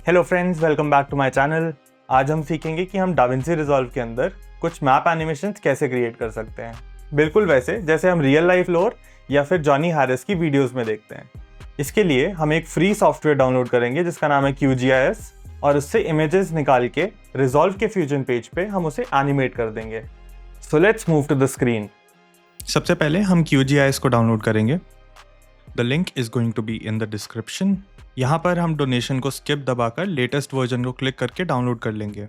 Hello friends, welcome back to my channel. आज हम सीखेंगे कि हम डाविंसी रिजॉल्व के अंदर कुछ मैप एनिमेशंस कैसे क्रिएट कर सकते हैं, बिल्कुल वैसे जैसे हम रियल लाइफ लोर या फिर जॉनी हैरिस की वीडियोस में देखते हैं। इसके लिए हम एक फ्री सॉफ्टवेयर डाउनलोड करेंगे जिसका नाम है QGIS, और उससे इमेजेस निकाल के रिजॉल्व के फ्यूजन पेज पे हम उसे एनिमेट कर देंगे। So let's move to the screen. सबसे पहले हम QGIS को डाउनलोड करेंगे। The link is going to be in the description. यहाँ पर हम डोनेशन को स्किप दबाकर लेटेस्ट वर्जन को क्लिक करके डाउनलोड कर लेंगे।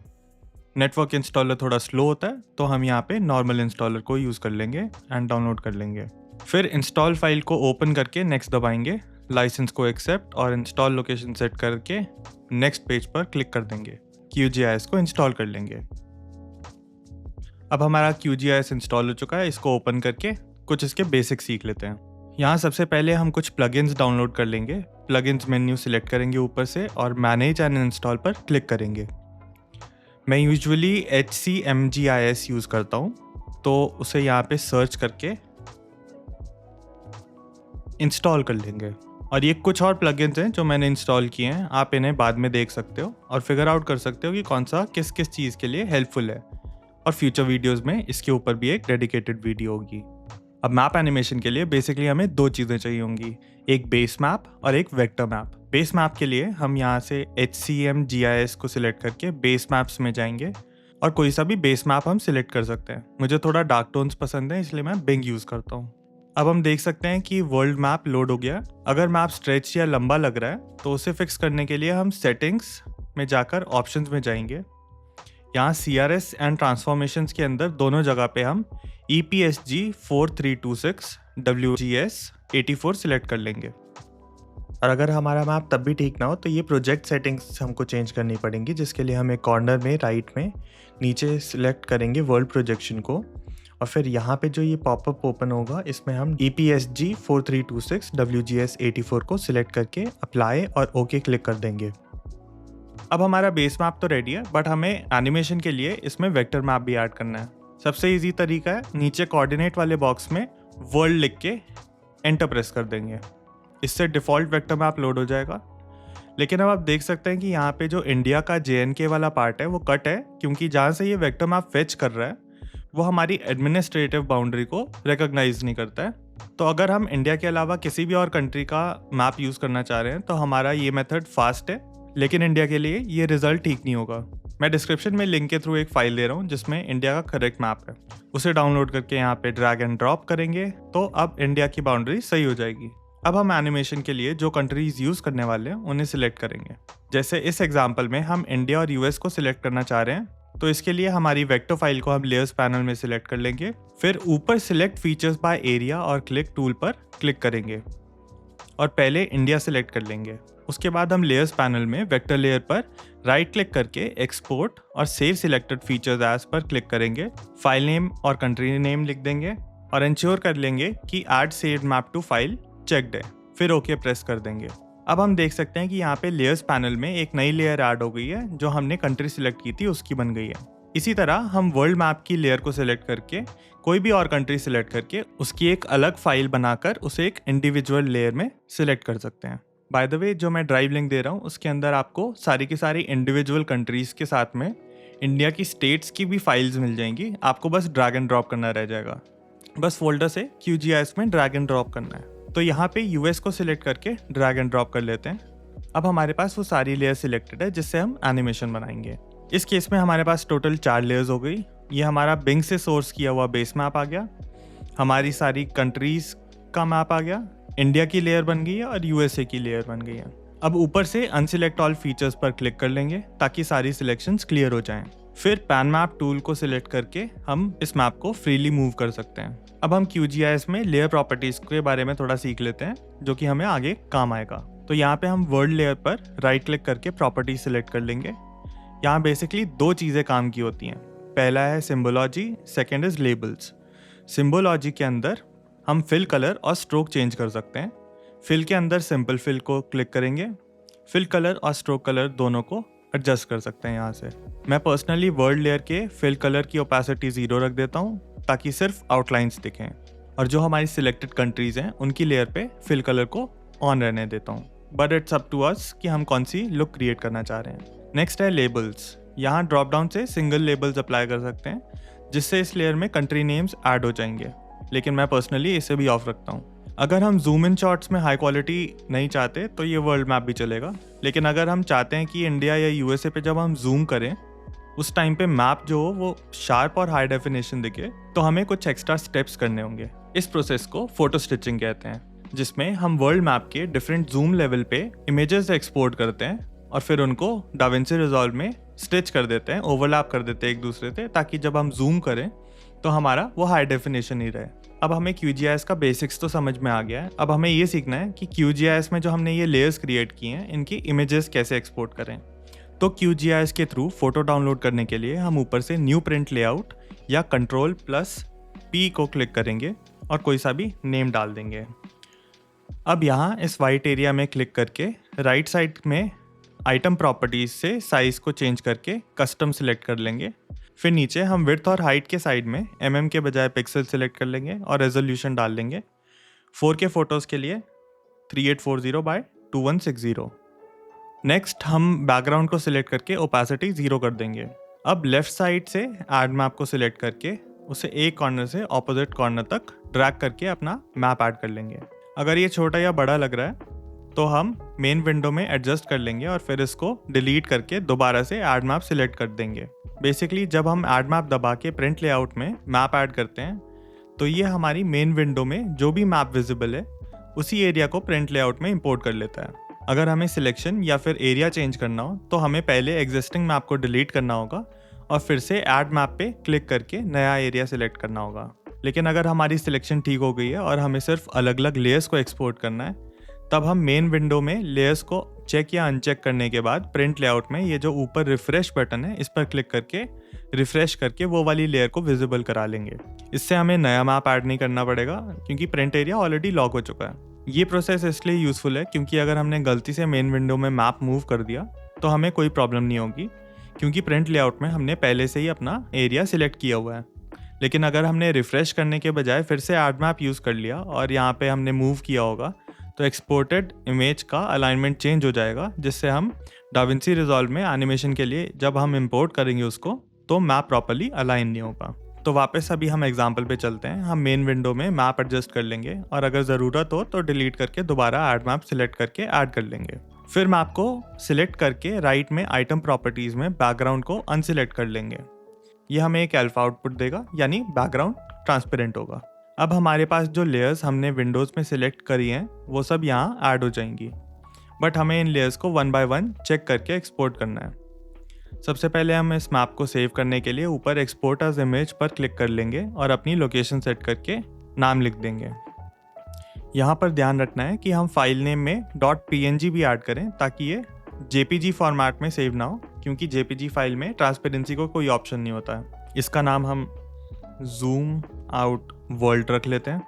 नेटवर्क इंस्टॉलर थोड़ा स्लो होता है तो हम यहाँ पे नॉर्मल इंस्टॉलर को यूज़ कर लेंगे एंड डाउनलोड कर लेंगे। फिर इंस्टॉल फाइल को ओपन करके नेक्स्ट दबाएंगे, लाइसेंस को एक्सेप्ट और इंस्टॉल लोकेशन सेट करके नेक्स्ट पेज पर क्लिक कर देंगे। QGIS को इंस्टॉल कर लेंगे। अब हमारा QGIS इंस्टॉल हो चुका है। इसको ओपन करके कुछ इसके बेसिक्स सीख लेते हैं। यहाँ सबसे पहले हम कुछ प्लगइन्स डाउनलोड कर लेंगे। प्लगइन्स मेन्यू सिलेक्ट करेंगे ऊपर से और मैनेज एंड इंस्टॉल पर क्लिक करेंगे। मैं यूजुअली HCMGIS यूज़ करता हूँ, तो उसे यहाँ पे सर्च करके इंस्टॉल कर लेंगे। और ये कुछ और प्लगइन्स हैं जो मैंने इंस्टॉल किए हैं, आप इन्हें बाद में देख सकते हो और फिगर आउट कर सकते हो कि कौन सा किस किस चीज़ के लिए हेल्पफुल है। और फ्यूचर वीडियोज़ में इसके ऊपर भी एक डेडिकेटेड वीडियो होगी। अब मैप एनिमेशन के लिए बेसिकली हमें दो चीज़ें चाहिए होंगी, एक बेस मैप और एक वेक्टर मैप। बेस मैप के लिए हम यहाँ से HCMGIS को सिलेक्ट करके बेस मैप्स में जाएंगे और कोई सा भी बेस मैप हम सिलेक्ट कर सकते हैं। मुझे थोड़ा डार्क टोन्स पसंद है इसलिए मैं बिंग यूज़ करता हूँ। अब हम देख सकते हैं कि वर्ल्ड मैप लोड हो गया। अगर मैप स्ट्रेच या लंबा लग रहा है तो उसे फिक्स करने के लिए हम सेटिंग्स में जाकर ऑप्शंस में जाएंगे। यहाँ CRS एंड ट्रांसफॉर्मेशंस के अंदर दोनों जगह पे हम EPSG 4326 WGS 84 सिलेक्ट कर लेंगे। और अगर हमारा मैप तब भी ठीक ना हो तो ये प्रोजेक्ट सेटिंग्स हमको चेंज करनी पड़ेंगी, जिसके लिए हम एक कॉर्नर में राइट में नीचे सिलेक्ट करेंगे वर्ल्ड प्रोजेक्शन को। और फिर यहाँ पे जो ये पॉपअप ओपन होगा इसमें हम EPSG 4326 WGS 84 को सिलेक्ट करके अप्लाई और ओके क्लिक कर देंगे। अब हमारा बेस मैप तो रेडी है, बट हमें एनिमेशन के लिए इसमें वेक्टर मैप भी ऐड करना है। सबसे इजी तरीका है, नीचे कोऑर्डिनेट वाले बॉक्स में वर्ल्ड लिख के एंटर प्रेस कर देंगे। इससे डिफ़ॉल्ट वेक्टर मैप लोड हो जाएगा। लेकिन अब आप देख सकते हैं कि यहाँ पे जो इंडिया का JNK वाला पार्ट है वो कट है, क्योंकि जहाँ से ये वेक्टर मैप फेच कर रहा है वो हमारी एडमिनिस्ट्रेटिव बाउंड्री को रिकॉग्नाइज नहीं करता है। तो अगर हम इंडिया के अलावा किसी भी और कंट्री का मैप यूज़ करना चाह रहे हैं तो हमारा ये मेथड फास्ट है, लेकिन इंडिया के लिए ये रिजल्ट ठीक नहीं होगा। मैं डिस्क्रिप्शन में लिंक के थ्रू एक फाइल दे रहा हूँ जिसमें इंडिया का करेक्ट मैप है। उसे डाउनलोड करके यहाँ पे ड्रैग एंड ड्रॉप करेंगे तो अब इंडिया की बाउंड्री सही हो जाएगी। अब हम एनिमेशन के लिए जो कंट्रीज यूज़ करने वाले हैं उन्हें सिलेक्ट करेंगे। जैसे इस एग्जाम्पल में हम इंडिया और US को सिलेक्ट करना चाह रहे हैं, तो इसके लिए हमारी वेक्टर फाइल को हम लेयर्स पैनल में सिलेक्ट कर लेंगे। फिर ऊपर सिलेक्ट फीचर्स बाय एरिया और क्लिक टूल पर क्लिक करेंगे और पहले इंडिया सिलेक्ट कर लेंगे। उसके बाद हम लेयर्स पैनल में वेक्टर लेयर पर राइट क्लिक करके एक्सपोर्ट और सेव सिलेक्टेड फीचर्स एज पर क्लिक करेंगे। फाइल नेम और कंट्री नेम लिख देंगे और इंश्योर कर लेंगे कि add saved map to file checked है। फिर ओके प्रेस कर देंगे। अब हम देख सकते हैं कि यहाँ पे लेयर्स पैनल में एक नई लेयर ऐड हो गई है, जो हमने कंट्री सिलेक्ट की थी उसकी बन गई है। इसी तरह हम वर्ल्ड मैप की लेयर को सिलेक्ट करके कोई भी और कंट्री सिलेक्ट करके उसकी एक अलग फाइल बनाकर उसे एक इंडिविजुअल लेयर में सिलेक्ट कर सकते हैं। बाय द वे, जो मैं ड्राइव लिंक दे रहा हूँ उसके अंदर आपको सारी की सारी इंडिविजुअल कंट्रीज़ के साथ में इंडिया की स्टेट्स की भी फाइल्स मिल जाएंगी। आपको बस ड्रैग एंड ड्रॉप करना रह जाएगा। बस फोल्डर से QGIS में ड्रैग एंड ड्रॉप करना है। तो यहाँ पे US को सिलेक्ट करके ड्रैग एंड ड्रॉप कर लेते हैं। अब हमारे पास वो सारी लेयर सिलेक्टेड है जिससे हम एनिमेशन बनाएंगे। इस केस में हमारे पास टोटल 4 लेयर्स हो गई। ये हमारा बिंग से सोर्स किया हुआ बेस मैप आ गया, हमारी सारी कंट्रीज का मैप आ गया, इंडिया की लेयर बन गई है और USA की लेयर बन गई है। अब ऊपर से अनसिलेक्ट ऑल फीचर्स पर क्लिक कर लेंगे ताकि सारी सिलेक्शंस क्लियर हो जाएं। फिर पैन मैप टूल को सिलेक्ट करके हम इस मैप को फ्रीली मूव कर सकते हैं। अब हम QGIS में लेयर प्रॉपर्टीज के बारे में थोड़ा सीख लेते हैं, जो कि हमें आगे काम आएगा। तो यहाँ पे हम वर्ल्ड लेयर पर राइट क्लिक करके प्रॉपर्टी सिलेक्ट कर लेंगे। यहाँ बेसिकली दो चीज़ें काम की होती हैं। पहला है symbology, second is labels. Symbology के अंदर हम फिल कलर और स्ट्रोक चेंज कर सकते हैं। फिल के अंदर सिंपल फिल को क्लिक करेंगे। फिल कलर और स्ट्रोक कलर दोनों को एडजस्ट कर सकते हैं यहाँ से। मैं पर्सनली वर्ल्ड लेयर के फिल कलर की ओपेसिटी 0 रख देता हूँ ताकि सिर्फ आउटलाइंस दिखें, और जो हमारी सिलेक्टेड कंट्रीज़ हैं उनकी लेयर पे फिल कलर को ऑन रहने देता हूँ। But it's up to us कि हम कौन सी लुक क्रिएट करना चाह रहे हैं। नेक्स्ट है लेबल्स। यहाँ ड्रॉप डाउन से सिंगल लेबल्स अप्लाई कर सकते हैं, जिससे इस लेयर में कंट्री नेम्स ऐड हो जाएंगे, लेकिन मैं पर्सनली इसे भी ऑफ रखता हूँ। अगर हम जूम इन शॉट्स में हाई क्वालिटी नहीं चाहते तो ये वर्ल्ड मैप भी चलेगा, लेकिन अगर हम चाहते हैं कि इंडिया या यूएसए पे जब हम जूम करें उस टाइम पे मैप जो हो वो शार्प और हाई डेफिनेशन दिखे, तो हमें कुछ एक्स्ट्रा स्टेप्स करने होंगे। इस प्रोसेस को फोटो स्टिचिंग कहते हैं, जिसमें हम वर्ल्ड मैप के डिफरेंट जूम लेवल पे इमेजेस एक्सपोर्ट करते हैं और फिर उनको डाविंसी रिजॉल्व में स्टिच कर देते हैं, ओवरलैप कर देते हैं एक दूसरे से, ताकि जब हम जूम करें तो हमारा वो हाई डेफिनेशन ही रहे। अब हमें QGIS का बेसिक्स तो समझ में आ गया है। अब हमें ये सीखना है कि QGIS में जो हमने ये लेयर्स क्रिएट किए हैं इनकी इमेजेस कैसे एक्सपोर्ट करें। तो QGIS के थ्रू फोटो डाउनलोड करने के लिए हम ऊपर से न्यू प्रिंट लेआउट या Ctrl+P को क्लिक करेंगे और कोई सा भी नेम डाल देंगे। अब यहाँ इस वाइट एरिया में क्लिक करके राइट साइड में आइटम प्रॉपर्टीज से साइज को चेंज करके कस्टम सिलेक्ट कर लेंगे। फिर नीचे हम विड्थ और हाइट के साइड में mm के बजाय पिक्सल सिलेक्ट कर लेंगे और रेजोल्यूशन डाल लेंगे 4K फोटोज़ के लिए 3840x2160। नेक्स्ट हम बैकग्राउंड को सिलेक्ट करके ओपेसिटी 0 कर देंगे। अब लेफ्ट साइड से ऐड मैप को सिलेक्ट करके उसे एक कॉर्नर से ऑपोजिट कॉर्नर तक ड्रैग करके अपना मैप ऐड कर लेंगे। अगर ये छोटा या बड़ा लग रहा है तो हम मेन विंडो में एडजस्ट कर लेंगे और फिर इसको डिलीट करके दोबारा से ऐड मैप सिलेक्ट कर देंगे। बेसिकली जब हम ऐड मैप दबा के प्रिंट लेआउट में मैप ऐड करते हैं तो ये हमारी मेन विंडो में जो भी मैप विजिबल है उसी एरिया को प्रिंट लेआउट में इंपोर्ट कर लेता है। अगर हमें सिलेक्शन या फिर एरिया चेंज करना हो तो हमें पहले एग्जिस्टिंग मैप को डिलीट करना होगा और फिर से ऐड मैप पे क्लिक करके नया एरिया सिलेक्ट करना होगा। लेकिन अगर हमारी सिलेक्शन ठीक हो गई है और हमें सिर्फ अलग अलग लेयर्स को एक्सपोर्ट करना है, तब हम मेन विंडो में लेयर्स को चेक या अनचेक करने के बाद प्रिंट लेआउट में ये जो ऊपर रिफ्रेश बटन है इस पर क्लिक करके रिफ्रेश करके वो वाली लेयर को विजिबल करा लेंगे। इससे हमें नया मैप ऐड नहीं करना पड़ेगा क्योंकि प्रिंट एरिया ऑलरेडी लॉक हो चुका है। ये प्रोसेस इसलिए यूजफुल है क्योंकि अगर हमने गलती से मेन विंडो में मैप मूव कर दिया तो हमें कोई प्रॉब्लम नहीं होगी, क्योंकि प्रिंट लेआउट में हमने पहले से ही अपना एरिया सिलेक्ट किया हुआ है। लेकिन अगर हमने रिफ्रेश करने के बजाय फिर से ऐड मैप यूज़ कर लिया और यहाँ पे हमने मूव किया होगा तो एक्सपोर्टेड इमेज का अलाइनमेंट चेंज हो जाएगा, जिससे हम डाविंसी रिजॉल्व में एनिमेशन के लिए जब हम इंपोर्ट करेंगे उसको तो मैप प्रॉपर्ली अलाइन नहीं होगा। तो वापस अभी हम एग्जांपल पे चलते हैं। हम मेन विंडो में मैप एडजस्ट कर लेंगे और अगर ज़रूरत हो तो डिलीट करके दोबारा ऐड मैप सिलेक्ट करके ऐड कर लेंगे। फिर मैप को सिलेक्ट करके राइट में आइटम प्रॉपर्टीज़ में बैकग्राउंड को अनसिलेक्ट कर लेंगे। ये हमें एक अल्फा आउटपुट देगा, यानी बैकग्राउंड ट्रांसपेरेंट होगा। अब हमारे पास जो लेयर्स हमने विंडोज़ में सिलेक्ट करी हैं वो सब यहाँ ऐड हो जाएंगी, बट हमें इन लेयर्स को 1 बाय 1 चेक करके एक्सपोर्ट करना है। सबसे पहले हम इस मैप को सेव करने के लिए ऊपर एक्सपोर्ट एज इमेज पर क्लिक कर लेंगे और अपनी लोकेशन सेट करके नाम लिख देंगे। यहाँ पर ध्यान रखना है कि हम फाइल नेम में .png भी ऐड करें ताकि ये JPG फॉर्मेट में सेव ना हो, क्योंकि JPG फाइल में ट्रांसपेरेंसी को कोई ऑप्शन नहीं होता है। इसका नाम हम जूम आउट वर्ल्ड रख लेते हैं।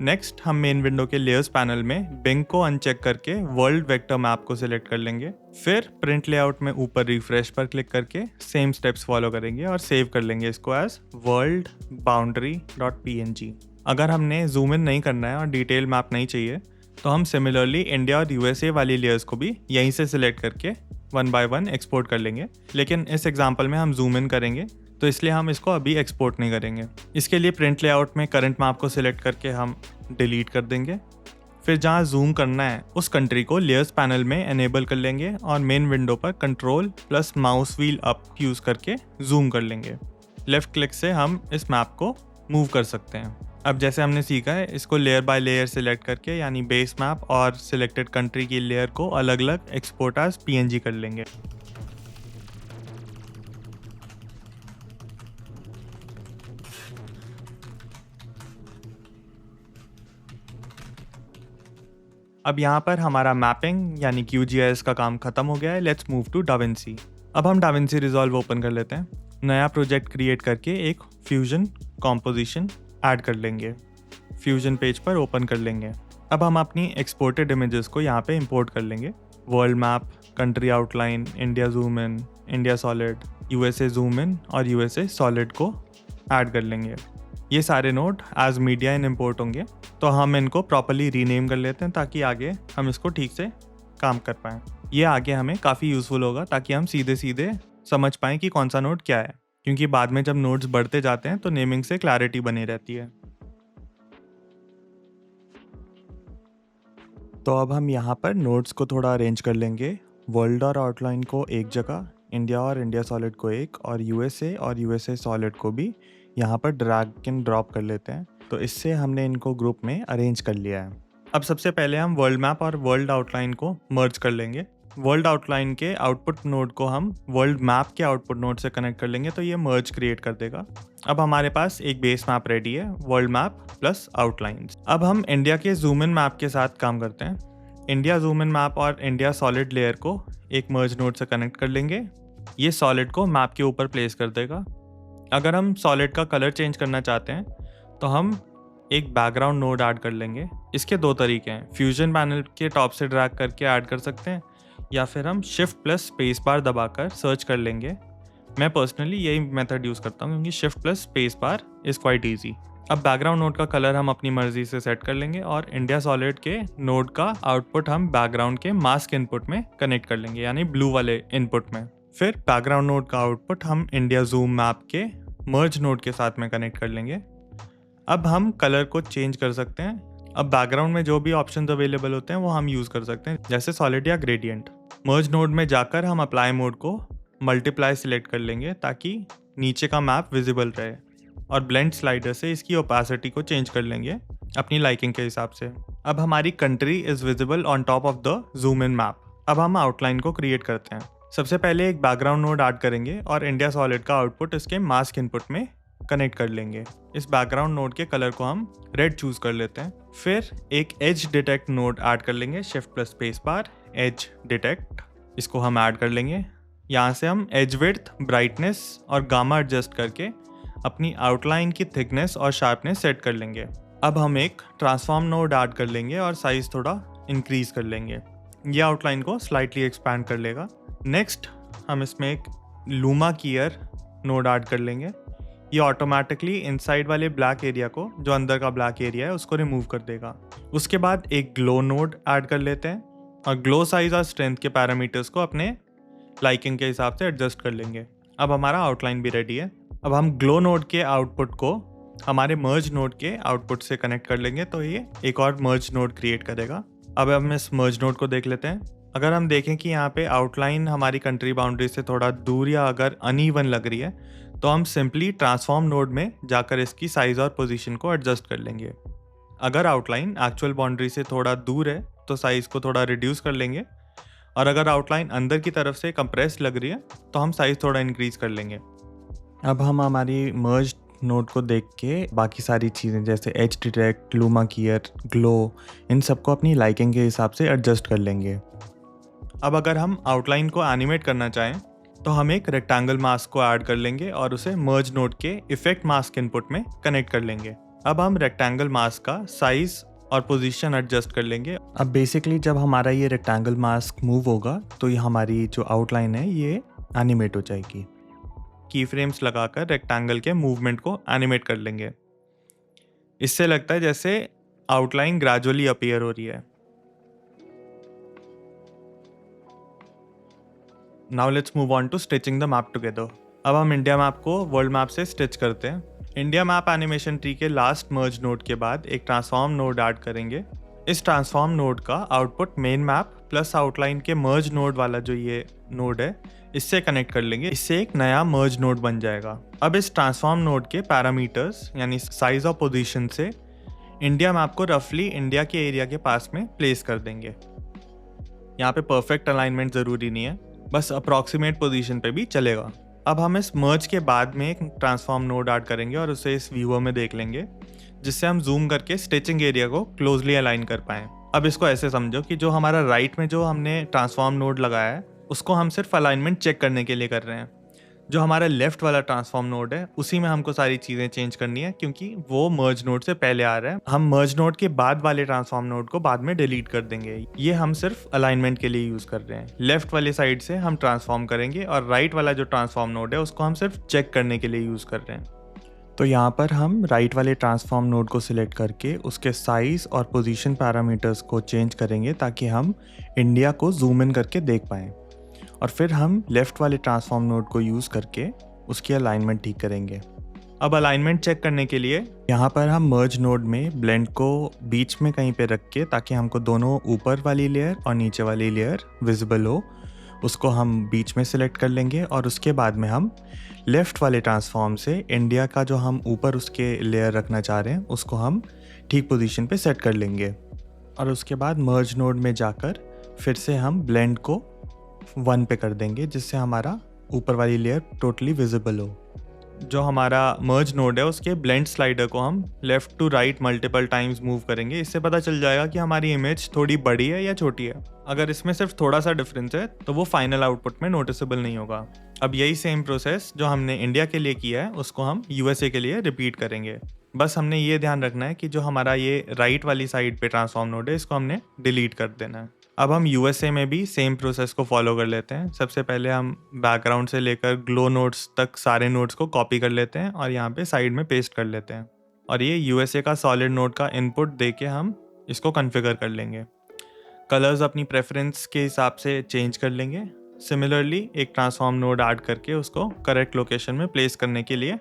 नेक्स्ट हम मेन विंडो के लेयर्स पैनल में बिंग को अनचेक करके वर्ल्ड वेक्टर मैप को सिलेक्ट कर लेंगे। फिर प्रिंट लेआउट में ऊपर रिफ्रेश पर क्लिक करके सेम स्टेप्स फॉलो करेंगे और सेव कर लेंगे इसको एज वर्ल्ड बाउंड्री .png। अगर हमने जूम इन नहीं करना है और डिटेल मैप नहीं चाहिए तो हम सिमिलरली इंडिया और USA वाली लेयर्स को भी यहीं से सिलेक्ट करके 1 बाय 1 एक्सपोर्ट कर लेंगे। लेकिन इस एग्जांपल में हम जूम इन करेंगे तो इसलिए हम इसको अभी एक्सपोर्ट नहीं करेंगे। इसके लिए प्रिंट लेआउट में करंट मैप को सिलेक्ट करके हम डिलीट कर देंगे। फिर जहाँ जूम करना है उस कंट्री को लेयर्स पैनल में एनेबल कर लेंगे और मेन विंडो पर Ctrl+ mouse wheel up use करके जूम कर लेंगे। लेफ्ट क्लिक से हम इस मैप को मूव कर सकते हैं। अब जैसे हमने सीखा है, इसको लेयर बाय लेयर सिलेक्ट करके यानी बेस मैप और सिलेक्टेड कंट्री की लेयर को अलग अलग एक्सपोर्ट एज PNG कर लेंगे। अब यहाँ पर हमारा मैपिंग यानी QGIS का काम खत्म हो गया है। Let's move to DaVinci. अब हम डाविंसी रिजॉल्व ओपन कर लेते हैं। नया प्रोजेक्ट क्रिएट करके एक फ्यूजन कॉम्पोजिशन ऐड कर लेंगे। फ्यूजन पेज पर ओपन कर लेंगे। अब हम अपनी एक्सपोर्टेड इमेजेस को यहाँ पे इंपोर्ट कर लेंगे। World map, country outline, India zoom in, India solid, USA zoom in और USA सॉलिड को ऐड कर लेंगे। ये सारे नोड एज मीडिया इन इम्पोर्ट होंगे, तो हम इनको प्रॉपरली रीनेम कर लेते हैं ताकि आगे हम इसको ठीक से काम कर पाएँ। ये आगे हमें काफ़ी यूज़फुल होगा ताकि हम सीधे सीधे समझ पाएँ कि कौन सा नोड क्या है, क्योंकि बाद में जब नोड्स बढ़ते जाते हैं तो नेमिंग से क्लैरिटी बनी रहती है। तो अब हम यहाँ पर नोड्स को थोड़ा अरेंज कर लेंगे। वर्ल्ड और आउटलाइन को एक जगह, इंडिया और इंडिया सॉलिड को एक, और यूएसए और यूएसए सॉलिड को भी यहाँ पर ड्रैग एंड ड्रॉप कर लेते हैं। तो इससे हमने इनको ग्रुप में अरेंज कर लिया है। अब सबसे पहले हम वर्ल्ड मैप और वर्ल्ड आउटलाइन को मर्ज कर लेंगे। वर्ल्ड आउटलाइन के आउटपुट नोड को हम वर्ल्ड मैप के आउटपुट नोड से कनेक्ट कर लेंगे, तो ये मर्ज क्रिएट कर देगा। अब हमारे पास एक बेस मैप रेडी है, वर्ल्ड मैप प्लस आउटलाइंस। अब हम इंडिया के जूम इन मैप के साथ काम करते हैं। इंडिया जूम इन मैप और इंडिया सॉलिड लेयर को एक मर्ज नोड से कनेक्ट कर लेंगे। ये सॉलिड को मैप के ऊपर प्लेस कर देगा। अगर हम सॉलिड का कलर चेंज करना चाहते हैं तो हम एक बैकग्राउंड नोड ऐड कर लेंगे। इसके दो तरीके हैं, फ्यूजन पैनल के टॉप से ड्रैग करके ऐड कर सकते हैं, या फिर हम शिफ्ट प्लस स्पेस बार दबाकर सर्च कर लेंगे। मैं पर्सनली यही मेथड यूज़ करता हूँ क्योंकि shift plus space bar is quite easy. अब बैकग्राउंड नोड का कलर हम अपनी मर्जी से सेट कर लेंगे और इंडिया सॉलिड के नोड का आउटपुट हम बैकग्राउंड के मास्क इनपुट में कनेक्ट कर लेंगे, यानी ब्लू वाले इनपुट में। फिर बैकग्राउंड नोड का आउटपुट हम इंडिया जूम मैप के मर्ज नोड के साथ में कनेक्ट कर लेंगे। अब हम कलर को चेंज कर सकते हैं। अब बैकग्राउंड में जो भी ऑप्शंस अवेलेबल होते हैं वो हम यूज़ कर सकते हैं, जैसे सॉलिड या ग्रेडियंट। मर्ज नोड में जाकर हम अप्लाई मोड को मल्टीप्लाई सिलेक्ट कर लेंगे ताकि नीचे का मैप विजिबल रहे, और ब्लेंड स्लाइडर से इसकी ओपेसिटी को चेंज कर लेंगे अपनी लाइकिंग के हिसाब से। अब हमारी country is visible on top of the zoom in map. अब हम आउटलाइन को क्रिएट करते हैं। सबसे पहले एक बैकग्राउंड नोड ऐड करेंगे और इंडिया सॉलिड का आउटपुट इसके मास्क इनपुट में कनेक्ट कर लेंगे। इस बैकग्राउंड नोड के कलर को हम रेड चूज कर लेते हैं। फिर एक एज डिटेक्ट नोड ऐड कर लेंगे, shift plus space bar, edge detect, इसको हम ऐड कर लेंगे। यहाँ से हम एज विड्थ, ब्राइटनेस और गामा एडजस्ट करके अपनी आउटलाइन की थिकनेस और शार्पनेस सेट कर लेंगे। अब हम एक ट्रांसफॉर्म नोड ऐड कर लेंगे और साइज थोड़ा इंक्रीज कर लेंगे। ये आउटलाइन को स्लाइटली एक्सपैंड कर लेगा। नेक्स्ट हम इसमें एक लूमा कीयर नोड ऐड कर लेंगे। ये ऑटोमेटिकली इनसाइड वाले ब्लैक एरिया को, जो अंदर का ब्लैक एरिया है, उसको रिमूव कर देगा। उसके बाद एक ग्लो नोड ऐड कर लेते हैं और ग्लो साइज और स्ट्रेंथ के पैरामीटर्स को अपने लाइकिंग के हिसाब से एडजस्ट कर लेंगे। अब हमारा आउटलाइन भी रेडी है। अब हम ग्लो नोड के आउटपुट को हमारे मर्ज नोड के आउटपुट से कनेक्ट कर लेंगे, तो ये एक और मर्ज नोड क्रिएट करेगा। अब हम इस मर्ज नोड को देख लेते हैं। अगर हम देखें कि यहाँ पे आउटलाइन हमारी कंट्री बाउंड्री से थोड़ा दूर या अगर अनइवन लग रही है, तो हम सिंपली ट्रांसफॉर्म नोड में जाकर इसकी साइज और पोजीशन को एडजस्ट कर लेंगे। अगर आउटलाइन एक्चुअल बाउंड्री से थोड़ा दूर है तो साइज को थोड़ा रिड्यूस कर लेंगे, और अगर आउटलाइन अंदर की तरफ से कंप्रेस्ड लग रही है तो हम साइज थोड़ा इंक्रीज कर लेंगे। अब हम हमारी मर्ज नोड को देख के बाकी सारी चीज़ें जैसे एज डिटेक्ट, लूमा कीयर, ग्लो, इन सबको अपनी लाइकिंग के हिसाब से एडजस्ट कर लेंगे। अब अगर हम आउटलाइन को एनिमेट करना चाहें तो हम एक रेक्टेंगल मास्क को ऐड कर लेंगे और उसे मर्ज नोड के इफेक्ट मास्क इनपुट में कनेक्ट कर लेंगे। अब हम रेक्टेंगल मास्क का साइज और पोजीशन एडजस्ट कर लेंगे। अब बेसिकली जब हमारा ये रेक्टेंगल मास्क मूव होगा तो ये हमारी जो आउटलाइन है ये एनिमेट हो जाएगी। की फ्रेम्स लगाकर रेक्टेंगल के मूवमेंट को एनिमेट कर लेंगे। इससे लगता है जैसे आउटलाइन ग्रेजुअली अपीयर हो रही है। Now let's move on to stitching the map together. अब हम इंडिया मैप को वर्ल्ड मैप से स्टिच करते हैं। इंडिया मैप एनिमेशन ट्री के लास्ट मर्ज नोड के बाद एक ट्रांसफॉर्म नोड ऐड करेंगे। इस ट्रांसफॉर्म नोड का output main map plus outline के मर्ज नोड वाला जो ये नोड है इससे कनेक्ट कर लेंगे। इससे एक नया मर्ज नोड बन जाएगा। अब इस ट्रांसफॉर्म नोड के पैरामीटर्स यानी साइज और पोजीशन से इंडिया मैप को रफली इंडिया के एरिया के पास में प्लेस कर देंगे। यहाँ पे परफेक्ट अलाइनमेंट ज़रूरी नहीं है, बस अप्रॉक्सीमेट पोजीशन पे भी चलेगा। अब हम इस मर्ज के बाद में एक ट्रांसफॉर्म नोड ऐड करेंगे और उसे इस व्यूअर में देख लेंगे, जिससे हम जूम करके स्टिचिंग एरिया को क्लोजली अलाइन कर पाएँ। अब इसको ऐसे समझो कि जो हमारा राइट में जो हमने ट्रांसफॉर्म नोड लगाया है उसको हम सिर्फ अलाइनमेंट चेक करने के लिए कर रहे हैं। जो हमारा लेफ्ट वाला ट्रांसफॉर्म नोड है उसी में हमको सारी चीज़ें चेंज करनी है, क्योंकि वो मर्ज नोड से पहले आ रहा है। हम मर्ज नोड के बाद वाले ट्रांसफॉर्म नोड को बाद में डिलीट कर देंगे। ये हम सिर्फ अलाइनमेंट के लिए यूज़ कर रहे हैं। लेफ्ट वाली साइड से हम ट्रांसफॉर्म करेंगे और राइट वाला जो ट्रांसफॉर्म नोड है उसको हम सिर्फ चेक करने के लिए यूज़ कर रहे हैं। तो यहाँ पर हम राइट वाले ट्रांसफॉर्म नोड को सिलेक्ट करके उसके साइज़ और पोजीशन पैरामीटर्स को चेंज करेंगे ताकि हम इंडिया को जूम इन करके देख पाएँ। और फिर हम लेफ़्ट वाले ट्रांसफॉर्म नोड को यूज़ करके उसकी अलाइनमेंट ठीक करेंगे। अब अलाइनमेंट चेक करने के लिए यहाँ पर हम मर्ज नोड में ब्लेंड को बीच में कहीं पे रख के, ताकि हमको दोनों ऊपर वाली लेयर और नीचे वाली लेयर विजिबल हो, उसको हम बीच में सिलेक्ट कर लेंगे। और उसके बाद में हम लेफ़्ट वाले ट्रांसफॉर्म से इंडिया का जो हम ऊपर उसके लेयर रखना चाह रहे हैं उसको हम ठीक पोजीशन पे सेट कर लेंगे। और उसके बाद मर्ज नोड में जाकर फिर से हम ब्लेंड को 1 पे कर देंगे, जिससे हमारा ऊपर वाली लेयर टोटली विजिबल हो। जो हमारा मर्ज नोड है उसके ब्लेंड स्लाइडर को हम left to right multiple times move करेंगे। इससे पता चल जाएगा कि हमारी इमेज थोड़ी बड़ी है या छोटी है। अगर इसमें सिर्फ थोड़ा सा डिफरेंस है तो वो फाइनल आउटपुट में नोटिसेबल नहीं होगा। अब यही सेम प्रोसेस जो हमने इंडिया के लिए किया है उसको हम यूएसए के लिए रिपीट करेंगे। बस हमने ये ध्यान रखना है कि जो हमारा ये राइट वाली साइड पे ट्रांसफॉर्म नोड है इसको हमने डिलीट कर देना है। अब हम यूएसए में भी सेम प्रोसेस को फॉलो कर लेते हैं। सबसे पहले हम बैकग्राउंड से लेकर ग्लो नोड्स तक सारे नोड्स को कॉपी कर लेते हैं और यहाँ पे साइड में पेस्ट कर लेते हैं। और ये यूएसए का सॉलिड नोड का इनपुट दे के हम इसको कॉन्फ़िगर कर लेंगे। कलर्स अपनी प्रेफरेंस के हिसाब से चेंज कर लेंगे। सिमिलरली एक ट्रांसफॉर्म नोड ऐड करके उसको करेक्ट लोकेशन में प्लेस करने के लिए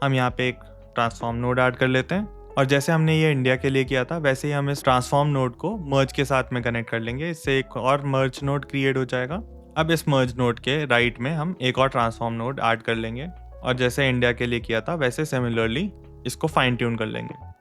हम यहाँ पे एक ट्रांसफॉर्म नोड ऐड कर लेते हैं। और जैसे हमने ये इंडिया के लिए किया था वैसे ही हम इस ट्रांसफॉर्म नोड को मर्ज के साथ में कनेक्ट कर लेंगे। इससे एक और मर्ज नोड क्रिएट हो जाएगा। अब इस मर्ज नोड के राइट में हम एक और ट्रांसफॉर्म नोड ऐड कर लेंगे और जैसे इंडिया के लिए किया था वैसे सिमिलरली इसको फाइन ट्यून कर लेंगे।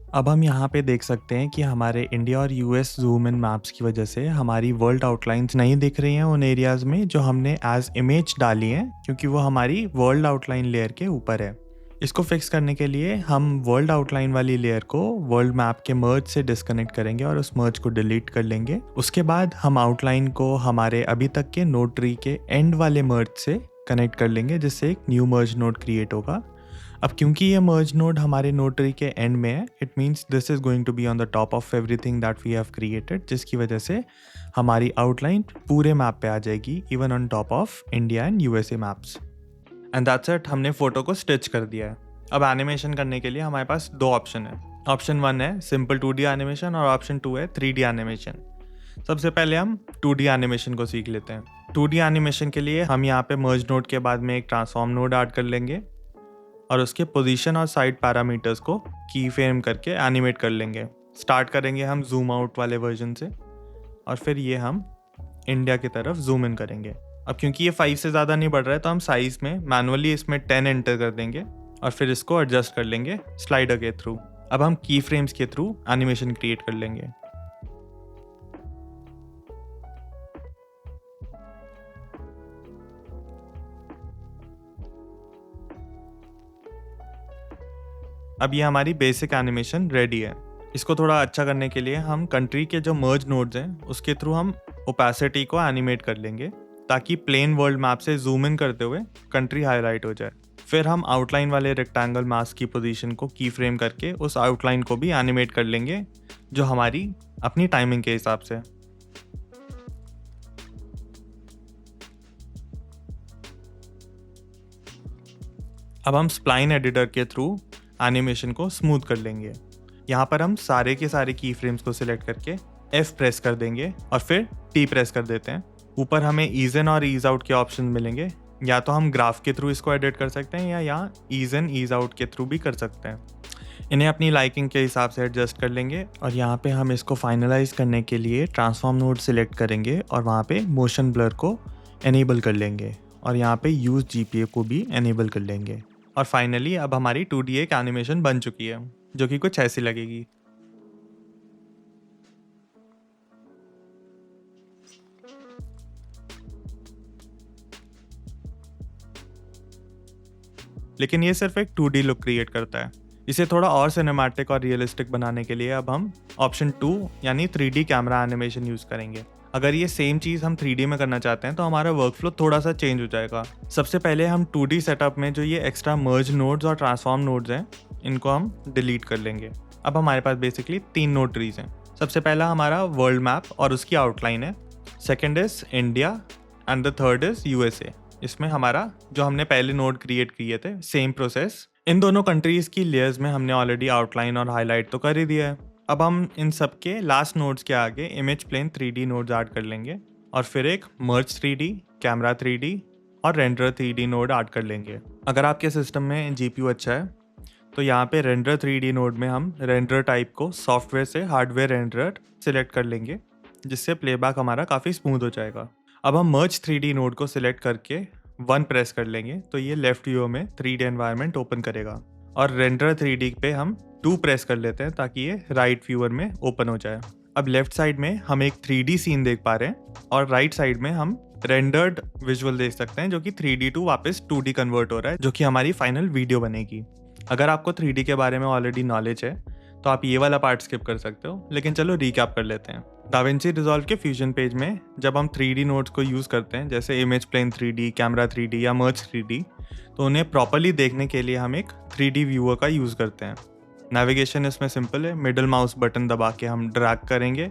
अब हम यहाँ पे देख सकते हैं कि हमारे इंडिया और यूएस जूम इन मैप्स की वजह से हमारी वर्ल्ड आउटलाइंस नहीं दिख रही हैं उन एरियाज़ में जो हमने एज इमेज डाली हैं, क्योंकि वो हमारी वर्ल्ड आउटलाइन लेयर के ऊपर है। इसको फिक्स करने के लिए हम वर्ल्ड आउटलाइन वाली लेयर को वर्ल्ड मैप के मर्ज से डिस्कनेक्ट करेंगे और उस मर्ज को डिलीट कर लेंगे। उसके बाद हम आउटलाइन को हमारे अभी तक के नोड ट्री के एंड वाले मर्ज से कनेक्ट कर लेंगे, जिससे एक न्यू मर्ज नोड क्रिएट होगा। अब क्योंकि ये मर्ज नोड हमारे नोड ट्री के एंड में है, it means this is going to be on the top of everything that we have created, जिसकी वजह से हमारी आउटलाइन पूरे मैप पे आ जाएगी, even on top of India and USA maps. And that's it, हमने फोटो को स्टिच कर दिया है। अब एनिमेशन करने के लिए हमारे पास 2 ऑप्शन है। ऑप्शन 1 है सिंपल 2D एनिमेशन और ऑप्शन 2 है 3D एनिमेशन। सबसे पहले हम 2D एनिमेशन को सीख लेते हैं। 2D एनिमेशन के लिए हम यहाँ पे मर्ज नोड के बाद में एक ट्रांसफॉर्म नोड ऐड कर लेंगे और उसके पोजीशन और साइड पैरामीटर्स को की फ्रेम करके एनिमेट कर लेंगे। स्टार्ट करेंगे हम जूम आउट वाले वर्जन से और फिर ये हम इंडिया की तरफ जूम इन करेंगे। अब क्योंकि ये 5 से ज़्यादा नहीं बढ़ रहा है तो हम साइज़ में मैनुअली इसमें 10 एंटर कर देंगे और फिर इसको एडजस्ट कर लेंगे स्लाइडर के थ्रू। अब हम की फ्रेम्स के थ्रू एनिमेशन क्रिएट कर लेंगे। अब ये हमारी बेसिक एनिमेशन रेडी है। इसको थोड़ा अच्छा करने के लिए हम कंट्री के जो मर्ज नोड्स हैं उसके थ्रू हम ओपेसिटी को एनिमेट कर लेंगे ताकि प्लेन वर्ल्ड मैप से जूम इन करते हुए कंट्री हाईलाइट हो जाए। फिर हम आउटलाइन वाले रेक्टेंगल मास्क की पोजीशन को की फ्रेम करके उस आउटलाइन को भी एनिमेट कर लेंगे जो हमारी अपनी टाइमिंग के हिसाब से। अब हम स्प्लाइन एडिटर के थ्रू एनिमेशन को स्मूथ कर लेंगे। यहाँ पर हम सारे के सारे की फ्रेम्स को सिलेक्ट करके F प्रेस कर देंगे और फिर T प्रेस कर देते हैं। ऊपर हमें ईज इन और ईज आउट के ऑप्शन मिलेंगे। या तो हम ग्राफ के थ्रू इसको एडिट कर सकते हैं या यहाँ ईज इन ईज आउट के थ्रू भी कर सकते हैं। इन्हें अपनी लाइकिंग के हिसाब से एडजस्ट कर लेंगे और यहाँ पे हम इसको फाइनलाइज करने के लिए ट्रांसफॉर्म नोड सिलेक्ट करेंगे और वहाँ पे मोशन ब्लर को एनेबल कर लेंगे और यहाँ पे यूज GPA को भी एनेबल कर लेंगे। और फाइनली अब हमारी 2D एक एनिमेशन बन चुकी है जो कि कुछ ऐसी लगेगी। लेकिन ये सिर्फ एक 2D लुक क्रिएट करता है। इसे थोड़ा और सिनेमैटिक और रियलिस्टिक बनाने के लिए अब हम ऑप्शन 2 यानी 3D कैमरा एनिमेशन यूज़ करेंगे। अगर ये सेम चीज़ हम 3D में करना चाहते हैं तो हमारा वर्कफ्लो थोड़ा सा चेंज हो जाएगा। सबसे पहले हम 2D सेटअप में जो ये एक्स्ट्रा मर्ज नोड्स और ट्रांसफॉर्म नोड्स हैं इनको हम डिलीट कर लेंगे। अब हमारे पास बेसिकली 3 नोड ट्रीज हैं। सबसे पहला हमारा वर्ल्ड मैप और उसकी आउटलाइन है, second is India and the third is USA. इसमें हमारा जो हमने पहले नोड क्रिएट किए थे सेम प्रोसेस, इन दोनों कंट्रीज की लेयर्स में हमने ऑलरेडी आउटलाइन और हाईलाइट तो कर ही दिया है। अब हम इन सब के लास्ट नोड्स के आगे image plane 3D nodes add कर लेंगे और फिर एक मर्ज 3D, कैमरा 3D और रेंडर 3D नोड ऐड कर लेंगे। अगर आपके सिस्टम में GPU अच्छा है तो यहाँ पे रेंडर 3D नोड में हम रेंडर टाइप को सॉफ्टवेयर से हार्डवेयर रेंडर सिलेक्ट कर लेंगे, जिससे प्लेबैक हमारा काफ़ी स्मूथ हो जाएगा। अब हम मर्ज 3D नोड को सिलेक्ट करके 1 प्रेस कर लेंगे तो ये लेफ्ट व्यू में 3D एनवायरनमेंट ओपन करेगा, और रेंडर 3D पे हम 2 प्रेस कर लेते हैं ताकि ये राइट व्यूअर में ओपन हो जाए। अब लेफ्ट साइड में हम एक 3D सीन देख पा रहे हैं और राइट साइड में हम रेंडर्ड विजुअल देख सकते हैं जो कि 3D टू वापस 2D कन्वर्ट हो रहा है, जो कि हमारी फाइनल वीडियो बनेगी। अगर आपको 3D के बारे में ऑलरेडी नॉलेज है तो आप ये वाला पार्ट स्किप कर सकते हो, लेकिन चलो रिकैप कर लेते हैं। डाविंची रिजॉल्व के फ्यूजन पेज में जब हम 3D नोड्स को यूज़ करते हैं, जैसे image plane 3D, camera 3D या मर्ज 3D, तो उन्हें प्रॉपरली देखने के लिए हम एक 3D व्यूअर का यूज़ करते हैं। नेविगेशन इसमें सिंपल है, मिडल माउस बटन दबा के हम ड्रैग करेंगे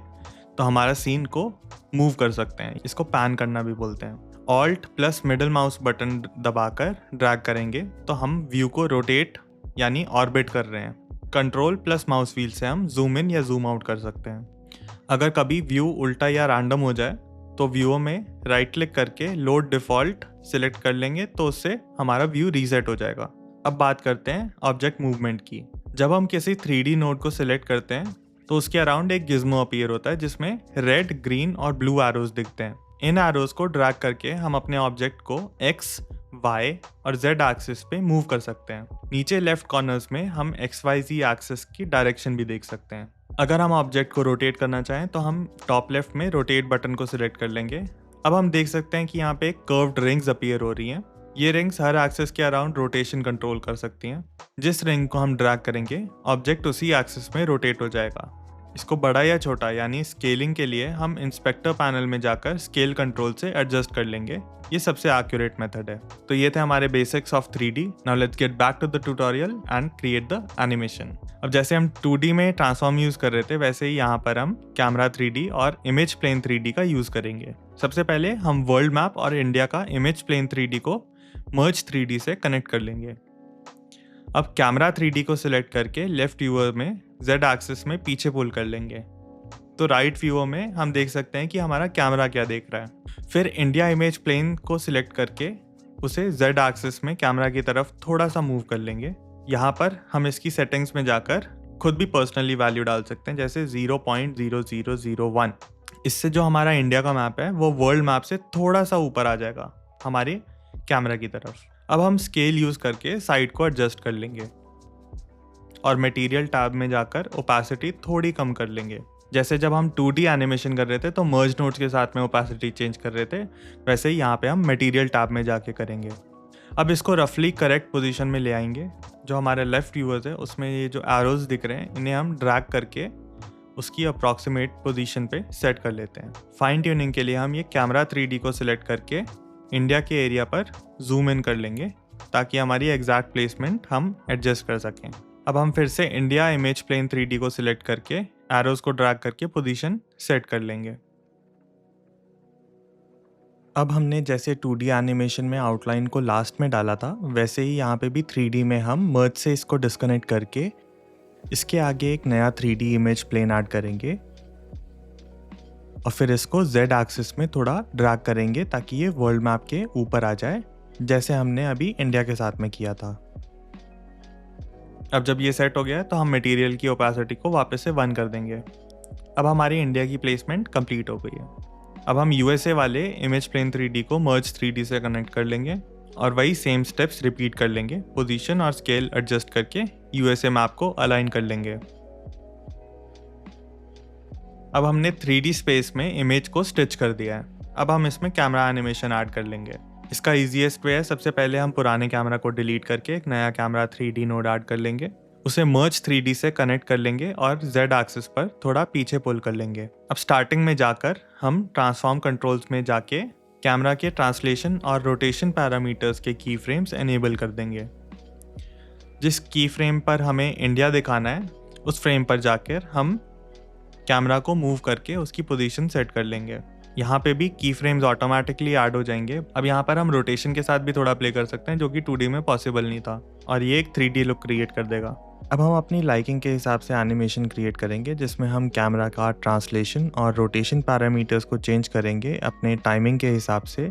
तो हमारा सीन को मूव कर सकते हैं, इसको पैन करना भी बोलते हैं। Alt plus middle mouse button दबाकर ड्रैग करेंगे तो हम व्यू को रोटेट यानी ऑर्बिट कर रहे हैं। कंट्रोल प्लस माउस व्हील से हम जूम इन या जूम आउट कर सकते हैं। अगर कभी व्यू उल्टा या रैंडम हो जाए तो व्यू में राइट क्लिक करके लोड डिफ़ॉल्ट सिलेक्ट कर लेंगे तो उससे हमारा व्यू रीसेट हो जाएगा। अब बात करते हैं ऑब्जेक्ट मूवमेंट की। जब हम किसी 3D नोड को सिलेक्ट करते हैं तो उसके अराउंड एक गिज्मो अपीयर होता है जिसमें रेड, ग्रीन और ब्लू एरोज दिखते हैं। इन एरोज को ड्रैग करके हम अपने ऑब्जेक्ट को X, Y और Z एक्सिस पे मूव कर सकते हैं। नीचे लेफ्ट कॉर्नर्स में हम XYZ एक्सिस की डायरेक्शन भी देख सकते हैं। अगर हम ऑब्जेक्ट को रोटेट करना चाहें तो हम टॉप लेफ्ट में रोटेट बटन को सिलेक्ट कर लेंगे। अब हम देख सकते हैं कि यहाँ पे कर्व्ड रिंग्स अपीयर हो रही हैं। ये रिंग्स हर एक्सिस के अराउंड रोटेशन कंट्रोल कर सकती हैं। जिस रिंग को हम ड्रैग करेंगे ऑब्जेक्ट उसी एक्सिस में रोटेट हो जाएगा। इसको बड़ा या छोटा यानी स्केलिंग के लिए हम इंस्पेक्टर पैनल में जाकर स्केल कंट्रोल से एडजस्ट कर लेंगे। ये सबसे एक्यूरेट मेथड है। तो ये थे हमारे basics of 3D। Now let's get back to the tutorial and create the animation. अब जैसे हम 2D में ट्रांसफॉर्म यूज़ कर रहे थे, वैसे ही यहाँ पर हम कैमरा 3D और इमेज प्लेन 3D का यूज़ करेंगे। सबसे पहले हम वर्ल्ड मैप और इंडिया का इमेज प्लेन 3D को मर्ज 3D से कनेक्ट कर लेंगे। अब कैमरा 3D को सिलेक्ट करके लेफ्ट व्यूअर में Z एक्सिस में पीछे पुल कर लेंगे तो राइट व्यूअर में हम देख सकते हैं कि हमारा कैमरा क्या देख रहा है। फिर इंडिया इमेज प्लेन को सिलेक्ट करके उसे Z एक्सिस में कैमरा की तरफ थोड़ा सा मूव कर लेंगे। यहाँ पर हम इसकी सेटिंग्स में जाकर खुद भी पर्सनली वैल्यू डाल सकते हैं, जैसे 0.0001। इससे जो हमारा इंडिया का मैप है वो वर्ल्ड मैप से थोड़ा सा ऊपर आ जाएगा हमारे कैमरा की तरफ। अब हम स्केल यूज़ करके साइड को एडजस्ट कर लेंगे और मटेरियल टैब में जाकर ओपेसिटी थोड़ी कम कर लेंगे। जैसे जब हम 2D एनिमेशन कर रहे थे तो मर्ज नोड्स के साथ में ओपेसिटी चेंज कर रहे थे, वैसे ही यहाँ पे हम मटेरियल टैब में जाके करेंगे। अब इसको रफली करेक्ट पोजीशन में ले आएंगे। जो हमारे लेफ्ट व्यूअर्स है उसमें ये जो एरोज दिख रहे हैं इन्हें हम ड्रैग करके उसकी अप्रॉक्सीमेट पोजीशन पे सेट कर लेते हैं। फाइन ट्यूनिंग के लिए हम ये कैमरा 3D को सिलेक्ट करके इंडिया के एरिया पर जूम इन कर लेंगे ताकि हमारी एग्जैक्ट प्लेसमेंट हम एडजस्ट कर सकें। अब हम फिर से इंडिया इमेज प्लेन 3D को सिलेक्ट करके एरोज को ड्रैग करके पोजीशन सेट कर लेंगे। अब हमने जैसे 2D एनिमेशन में आउटलाइन को लास्ट में डाला था, वैसे ही यहाँ पे भी 3D में हम मर्ज से इसको डिस्कनेक्ट करके इसके आगे एक नया 3D इमेज प्लेन ऐड करेंगे और फिर इसको Z एक्सिस में थोड़ा ड्रैग करेंगे ताकि ये वर्ल्ड मैप के ऊपर आ जाए, जैसे हमने अभी इंडिया के साथ में किया था। अब जब ये सेट हो गया तो हम मटेरियल की ओपेसिटी को वापस से 1 कर देंगे। अब हमारी इंडिया की प्लेसमेंट कंप्लीट हो गई है। अब हम USA वाले इमेज प्लेन 3D को मर्ज 3D से कनेक्ट कर लेंगे और वही सेम स्टेप्स रिपीट कर लेंगे। पोजीशन और स्केल एडजस्ट करके USA मैप को अलाइन कर लेंगे। अब हमने 3D स्पेस में इमेज को स्टिच कर दिया है। अब हम इसमें कैमरा एनिमेशन ऐड कर लेंगे। इसका ईजीएस्ट वे है, सबसे पहले हम पुराने कैमरा को डिलीट करके एक नया कैमरा 3D नोड ऐड कर लेंगे, उसे मर्ज 3D से कनेक्ट कर लेंगे और Z एक्सिस पर थोड़ा पीछे पुल कर लेंगे। अब स्टार्टिंग में जाकर हम ट्रांसफॉर्म कंट्रोल्स में जाके कैमरा के ट्रांसलेशन और रोटेशन पैरामीटर्स के की फ्रेम्स एनेबल कर देंगे। जिस की फ्रेम पर हमें इंडिया दिखाना है उस फ्रेम पर जाकर हम कैमरा को मूव करके उसकी पोजीशन सेट कर लेंगे। यहाँ पे भी की फ्रेम्स ऑटोमेटिकली ऐड हो जाएंगे। अब यहाँ पर हम रोटेशन के साथ भी थोड़ा प्ले कर सकते हैं, जो कि 2D में पॉसिबल नहीं था, और ये एक 3D लुक क्रिएट कर देगा। अब हम अपनी लाइकिंग के हिसाब से एनिमेशन क्रिएट करेंगे, जिसमें हम कैमरा का ट्रांसलेशन और रोटेशन पैरामीटर्स को चेंज करेंगे अपने टाइमिंग के हिसाब से,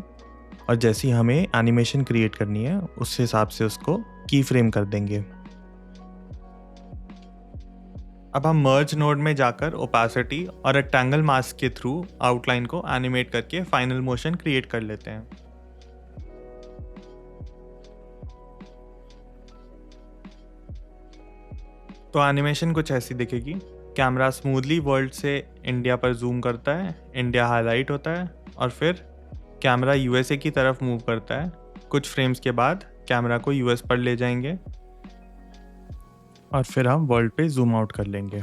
और जैसी हमें एनिमेशन क्रिएट करनी है उस हिसाब से उसको की फ्रेम कर देंगे। अब हम मर्ज नोड में जाकर ओपेसिटी और रेक्टेंगल मास्क के थ्रू आउटलाइन को एनिमेट करके फाइनल मोशन क्रिएट कर लेते हैं। तो एनिमेशन कुछ ऐसी दिखेगी। कैमरा स्मूथली वर्ल्ड से इंडिया पर जूम करता है, इंडिया हाईलाइट होता है, और फिर कैमरा यूएसए की तरफ मूव करता है। कुछ फ्रेम्स के बाद कैमरा को यूएस पर ले जाएंगे और फिर हम वर्ल्ड पे जूम आउट कर लेंगे।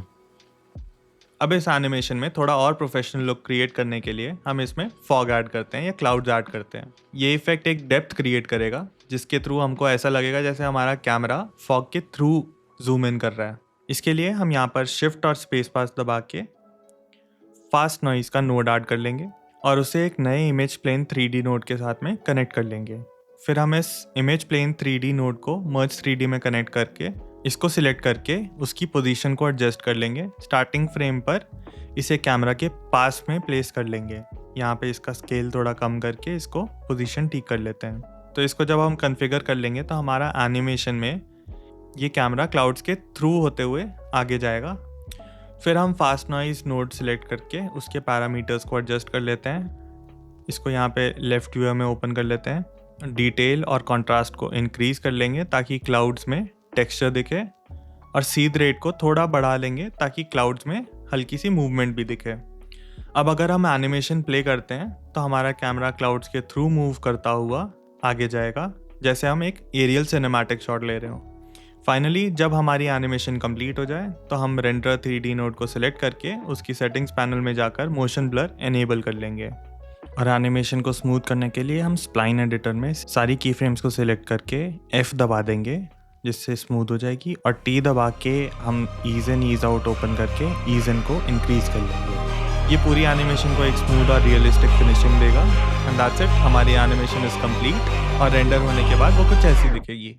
अब इस एनिमेशन में थोड़ा और प्रोफेशनल लुक क्रिएट करने के लिए हम इसमें फॉग ऐड करते हैं या क्लाउड्स ऐड करते हैं। ये इफेक्ट एक डेप्थ क्रिएट करेगा, जिसके थ्रू हमको ऐसा लगेगा जैसे हमारा कैमरा फॉग के थ्रू जूम इन कर रहा है। इसके लिए हम यहाँ पर शिफ्ट और स्पेस पास दबा के फास्ट नॉइज का नोड ऐड कर लेंगे और उसे एक नए इमेज प्लेन 3D नोड के साथ में कनेक्ट कर लेंगे। फिर हम इस इमेज प्लेन 3D नोड को मर्ज 3D में कनेक्ट करके इसको सिलेक्ट करके उसकी पोजीशन को एडजस्ट कर लेंगे। स्टार्टिंग फ्रेम पर इसे कैमरा के पास में प्लेस कर लेंगे। यहाँ पे इसका स्केल थोड़ा कम करके इसको पोजीशन ठीक कर लेते हैं। तो इसको जब हम कॉन्फ़िगर कर लेंगे तो हमारा एनिमेशन में ये कैमरा क्लाउड्स के थ्रू होते हुए आगे जाएगा। फिर हम फास्ट नॉइज नोड सिलेक्ट करके उसके पैरामीटर्स को एडजस्ट कर लेते हैं। इसको यहाँ पे लेफ्ट व्यू में ओपन कर लेते हैं। डिटेल और कॉन्ट्रास्ट को इंक्रीज कर लेंगे ताकि क्लाउड्स में टेक्सचर दिखे, और सीध रेट को थोड़ा बढ़ा लेंगे ताकि क्लाउड्स में हल्की सी मूवमेंट भी दिखे। अब अगर हम एनिमेशन प्ले करते हैं तो हमारा कैमरा क्लाउड्स के थ्रू मूव करता हुआ आगे जाएगा, जैसे हम एक एरियल सिनेमैटिक शॉट ले रहे हो। फाइनली जब हमारी एनिमेशन कंप्लीट हो जाए तो हम रेंडर 3D नोड को सिलेक्ट करके उसकी सेटिंग्स पैनल में जाकर मोशन ब्लर एनेबल कर लेंगे। और एनिमेशन को स्मूथ करने के लिए हम स्प्लाइन एडिटर में सारी की फ्रेम्स को सिलेक्ट करके F दबा देंगे, जिससे स्मूथ हो जाएगी, और T दबा के हम ease in ease out open करके ईज इन को इंक्रीज कर लेंगे। ये पूरी एनिमेशन को एक स्मूथ और रियलिस्टिक फिनिशिंग देगा। एंड दैट्स इट, हमारी एनिमेशन इज कंप्लीट, और रेंडर होने के बाद वो कुछ ऐसी दिखेगी।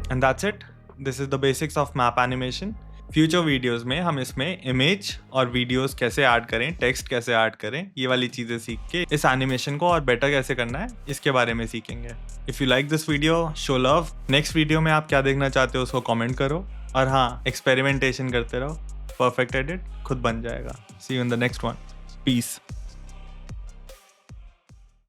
And that's it. This is the basics of map animation. Future videos में हम इसमें इमेज और वीडियोस कैसे ऐड करें, टेक्स्ट कैसे ऐड करें, ये वाली चीज़ें सीख के इस एनिमेशन को और बेटर कैसे करना है इसके बारे में सीखेंगे। If you like this video, show love. Next video में आप क्या देखना चाहते हो उसको कमेंट करो, और हाँ, एक्सपेरिमेंटेशन करते रहो। परफेक्ट एडिट खुद बन जाएगा। See you in the next one. Piece.